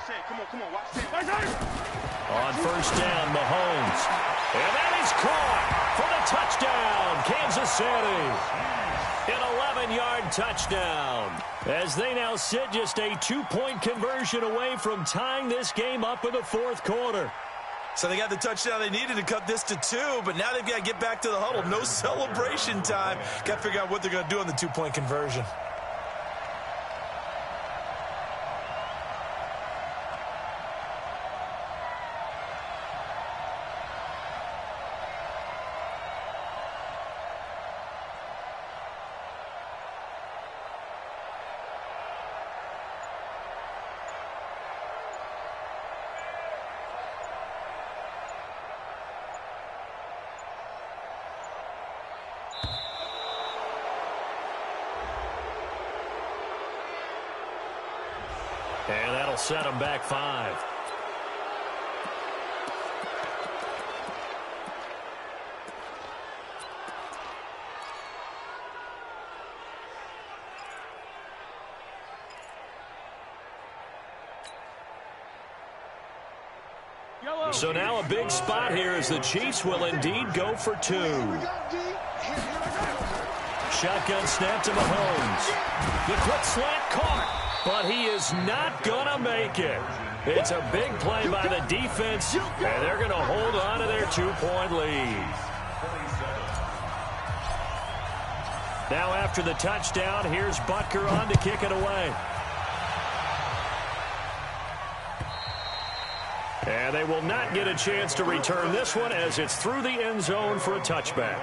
On first down, Mahomes. And that is caught for the touchdown, Kansas City. An 11-yard touchdown. As they now sit just a 2-point conversion away from tying this game up in the fourth quarter. So they got the touchdown they needed to cut this to 2, but now they've got to get back to the huddle. No celebration time. Got to figure out what they're going to do on the 2-point conversion. And that'll set them back 5. So now a big spot here as the Chiefs will indeed go for 2. Shotgun snap to Mahomes. The quick slant caught. But he is not going to make it. It's a big play by the defense, and they're going to hold on to their 2-point lead. Now after the touchdown, here's Butker on to kick it away. And they will not get a chance to return this one as it's through the end zone for a touchback.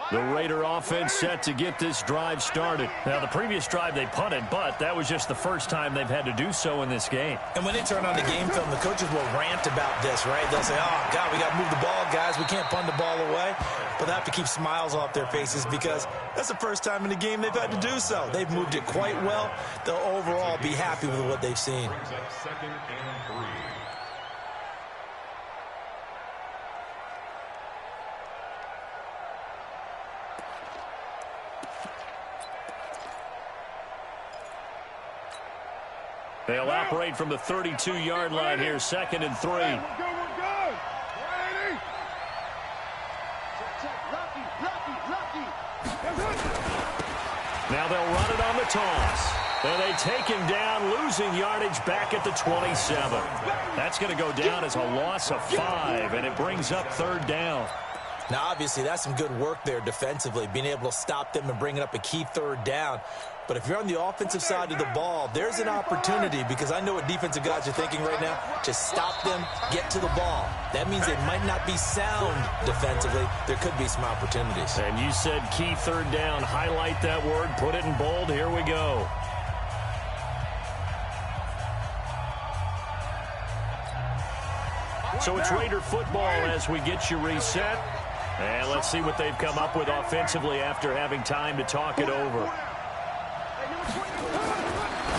The Raider offense set to get this drive started. Now, the previous drive they punted, but that was just the first time they've had to do so in this game. And when they turn on the game film, the coaches will rant about this, right? They'll say, oh, God, we got to move the ball, guys. We can't punt the ball away. But they have to keep smiles off their faces because that's the first time in the game they've had to do so. They've moved it quite well. They'll overall be happy with what they've seen. Second and 3. They'll operate from the 32-yard line here, 2nd and 3. Now they'll run it on the toss. And they take him down, losing yardage back at the 27. That's going to go down as a loss of 5, and it brings up 3rd down. Now, obviously, that's some good work there defensively, being able to stop them and bringing up a key 3rd down. But if you're on the offensive side of the ball, there's an opportunity because I know what defensive guys are thinking right now. Just stop them, get to the ball. That means they might not be sound defensively. There could be some opportunities. And you said key 3rd down. Highlight that word. Put it in bold. Here we go. So it's Raider football as we get you reset. And let's see what they've come up with offensively after having time to talk it over.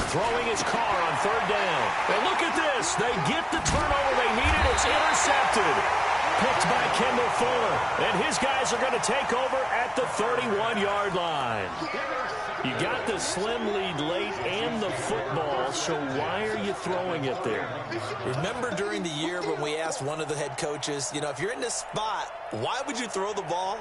Throwing his car on 3rd down. And look at this. They get the turnover they needed. It's intercepted. Picked by Kendall Fuller. And his guys are going to take over at the 31-yard line. You got the slim lead late and the football, so why are you throwing it there? Remember during the year when we asked one of the head coaches, if you're in this spot, why would you throw the ball?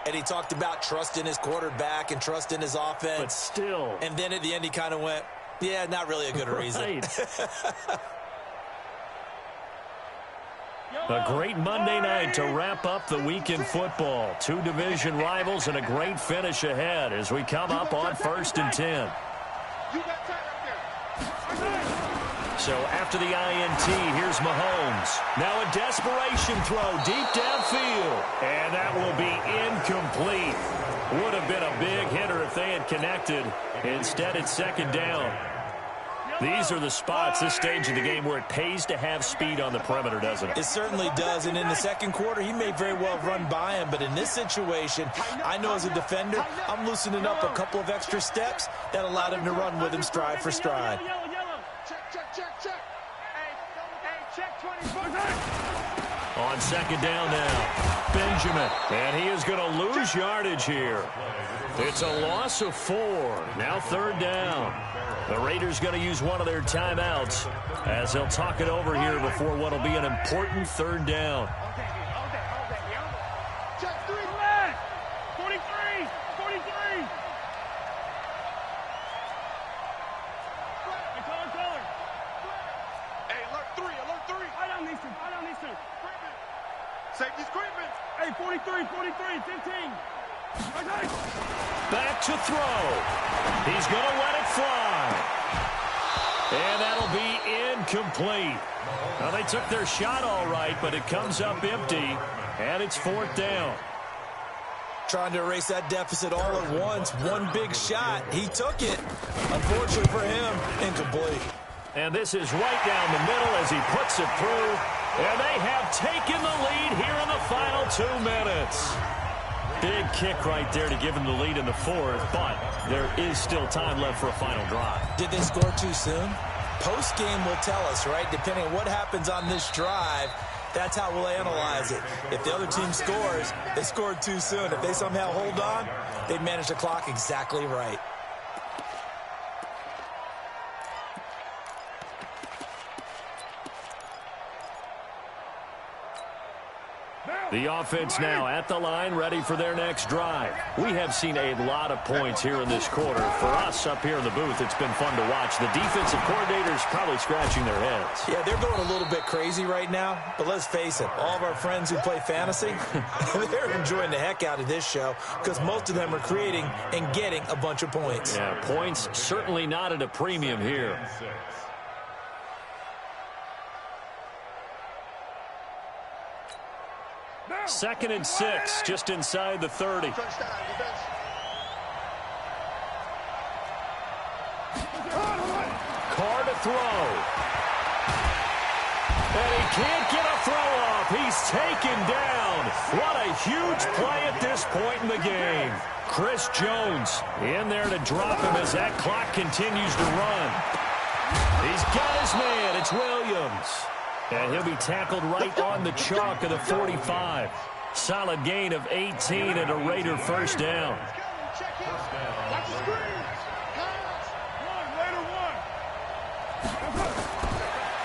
And he talked about trust in his quarterback and trust in his offense. But still. And then at the end he kind of went, yeah, not really a good reason. A great Monday night to wrap up the week in football. Two division rivals and a great finish ahead as we come up on 1st and 10. So after the INT, here's Mahomes. Now a desperation throw deep downfield. And that will be incomplete. Would have been a big hitter if they had connected. Instead, it's 2nd down. These are the spots, this stage of the game, where it pays to have speed on the perimeter, doesn't it? It certainly does, and in the second quarter, he may very well run by him, but in this situation, I know as a defender, I'm loosening up a couple of extra steps that allowed him to run with him stride for stride. Check. Hey, check 24. On 2nd down now, Benjamin, and he is going to lose yardage here. It's a loss of 4. Now 3rd down. The Raiders going to use one of their timeouts as they'll talk it over here before what will be an important 3rd down. Check 3. 43. Hey, alert 3. Fight on these two. Safety's creeping. Hey, 43, 15. Back to throw. He's going to let it fly. And that'll be incomplete. Well, they took their shot all right, but it comes up empty, and it's 4th down. Trying to erase that deficit all at once. One big shot. He took it. Unfortunately for him, incomplete. And this is right down the middle as he puts it through. And they have taken the lead here in the final 2 minutes. Big kick right there to give him the lead in the 4th, but there is still time left for a final drive. Did they score too soon? Post-game will tell us, right? Depending on what happens on this drive, that's how we'll analyze it. If the other team scores, they scored too soon. If they somehow hold on, they managed the clock exactly right. The offense now at the line, ready for their next drive. We have seen a lot of points here in this quarter. For us up here in the booth, it's been fun to watch. The defensive coordinators probably scratching their heads. Yeah, they're going a little bit crazy right now, but let's face it, all of our friends who play fantasy, they're enjoying the heck out of this show because most of them are creating and getting a bunch of points. Yeah, points certainly not at a premium here. Second and 6, just inside the 30. Carr to throw. And he can't get a throw off. He's taken down. What a huge play at this point in the game. Chris Jones in there to drop him as that clock continues to run. He's got his man. It's Williams. And he'll be tackled right on the chalk of the 45. Solid gain of 18 and a Raider 1st down.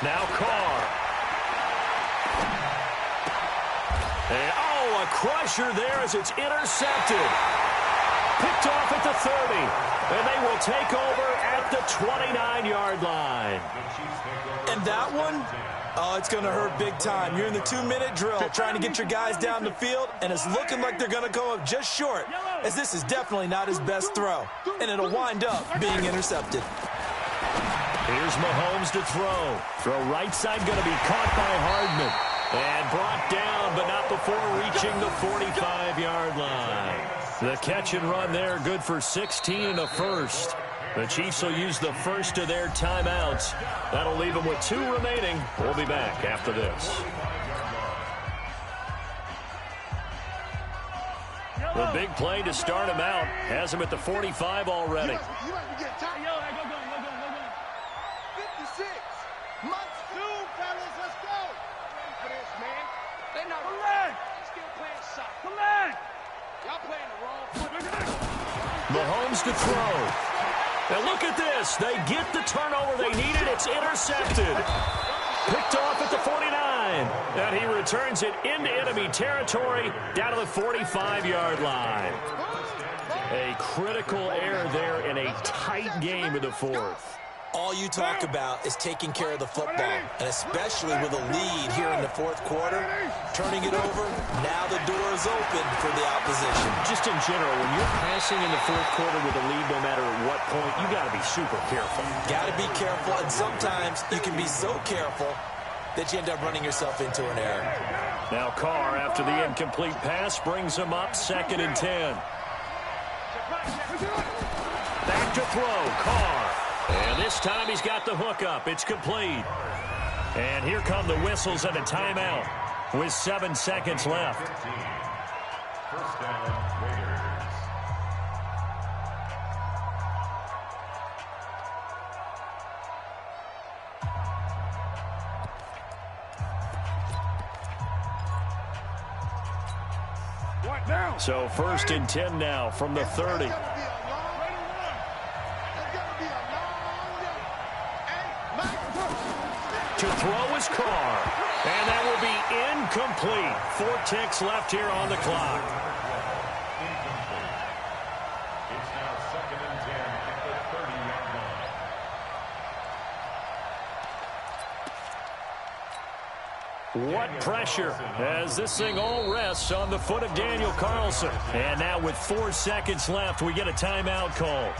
Now Carr. And, a crusher there as it's intercepted. Picked off at the 30. And they will take over at the 29-yard line. And that one? Oh, it's going to hurt big time. You're in the 2-minute drill trying to get your guys down the field, and it's looking like they're going to go up just short, as this is definitely not his best throw, and it'll wind up being intercepted. Here's Mahomes to throw. Throw right side going to be caught by Hardman. And brought down, but not before reaching the 45-yard line. The catch and run there, good for 16 and a first. The Chiefs will use the first of their timeouts. That'll leave them with 2 remaining. We'll be back after this. The big play to start him out has him at the 45 already. You might be getting tired. 56. Months 2, fellas. Let's go. Ready for this, man. They're not ready. They're still playing soccer. Y'all playing the wrong foot. Mahomes to throw. And look at this. They get the turnover they needed. It's intercepted. Picked off at the 49. And he returns it into enemy territory down to the 45-yard line. A critical error there in a tight game in the fourth. All you talk about is taking care of the football, and especially with a lead here in the fourth quarter, turning it over, now the door is open for the opposition. Just in general, when you're passing in the fourth quarter with a lead, no matter at what point, you got to be super careful. Got to be careful, and sometimes you can be so careful that you end up running yourself into an error. Now Carr, after the incomplete pass, brings him up 2nd and 10. Back to throw, Carr. And this time he's got the hook up. It's complete. And here come the whistles and a timeout with 7 seconds left. First down, Raiders. So 1st and 10 now from the 30. To throw is Carr. And that will be incomplete. 4 ticks left here on the clock. It's now 2nd and 10 at the 30-yard line. What pressure as this thing all rests on the foot of Daniel Carlson. And now with 4 seconds left, we get a timeout call.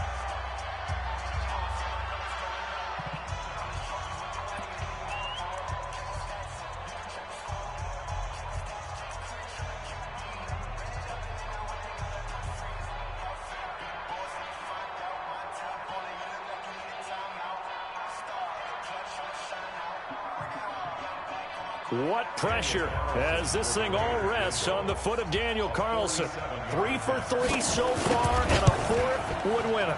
What pressure as this thing all rests on the foot of Daniel Carlson. 3 for 3 so far, and a 4th would win it.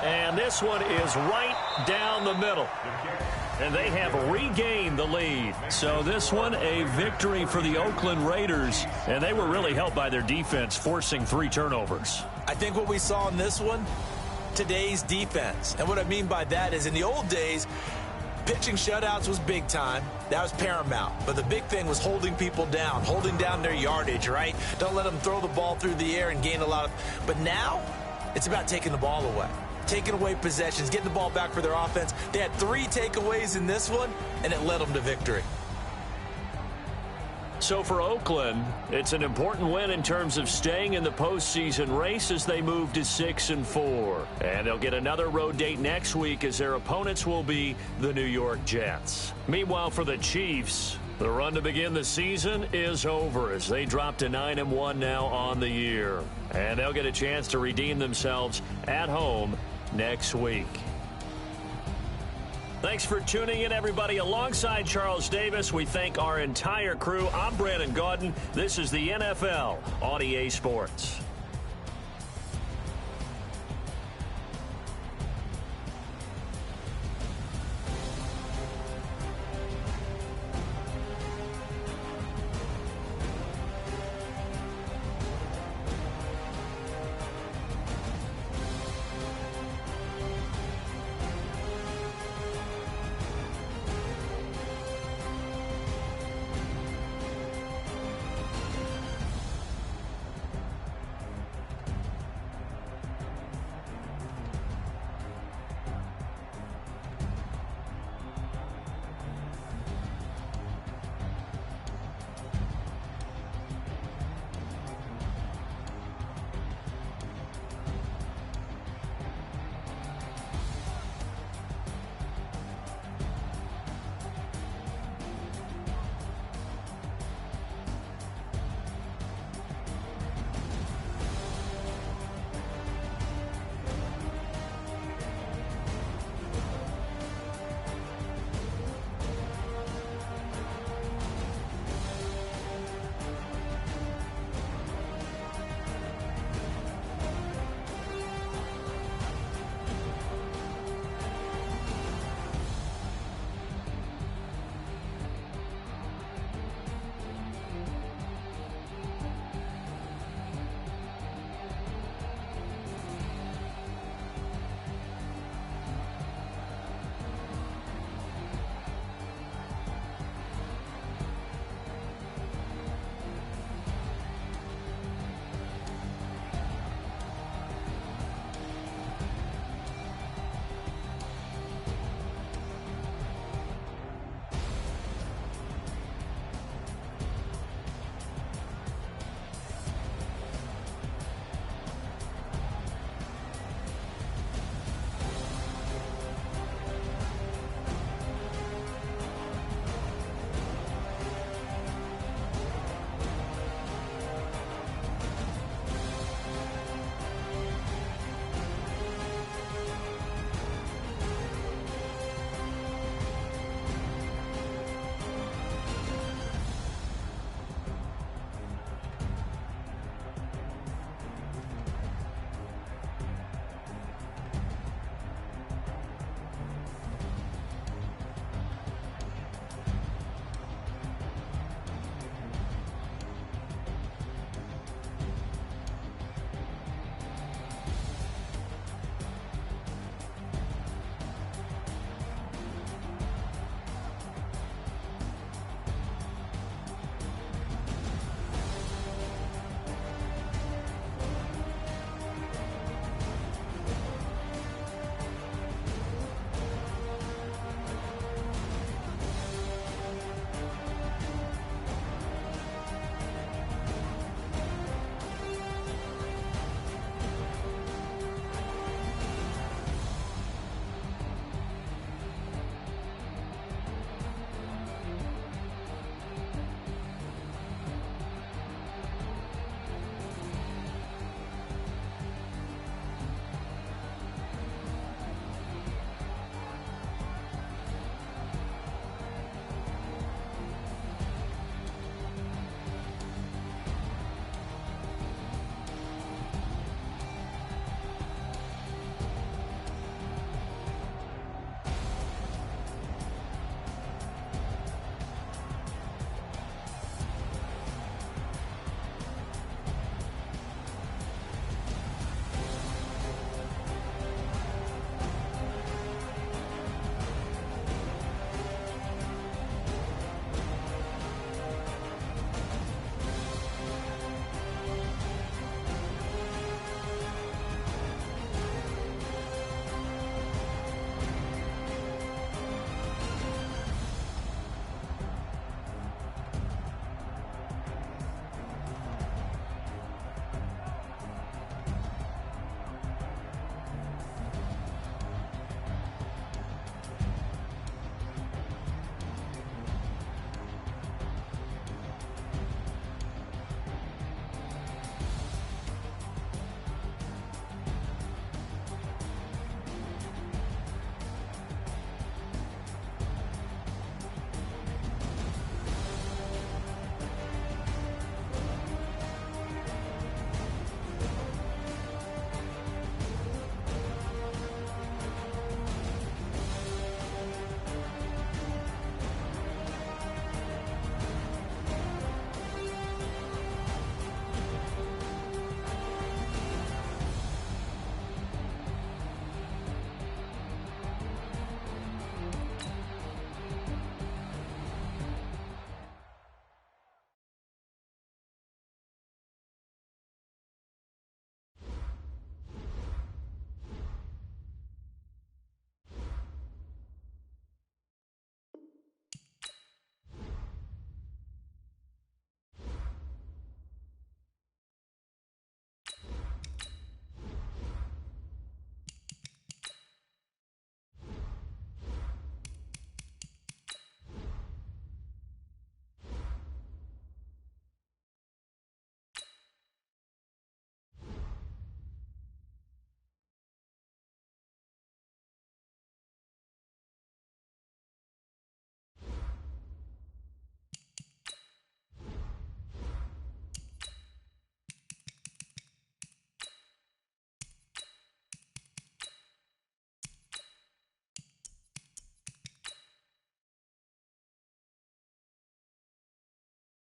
And this one is right down the middle. And they have regained the lead. So this one, a victory for the Oakland Raiders. And they were really helped by their defense, forcing 3 turnovers. I think what we saw in this one, today's defense. And what I mean by that is in the old days, pitching shutouts was big time. That was paramount. But the big thing was holding people down, holding down their yardage, right? Don't let them throw the ball through the air and gain a lot of... But now, it's about taking the ball away. Taking away possessions, getting the ball back for their offense. They had 3 takeaways in this one, and it led them to victory. So for Oakland, it's an important win in terms of staying in the postseason race as they move to 6-4. And they'll get another road date next week as their opponents will be the New York Jets. Meanwhile, for the Chiefs, the run to begin the season is over as they drop to 9-1 now on the year. And they'll get a chance to redeem themselves at home next week. Thanks for tuning in, everybody. Alongside Charles Davis, we thank our entire crew. I'm Brandon Gaudin. This is the NFL on EA Sports.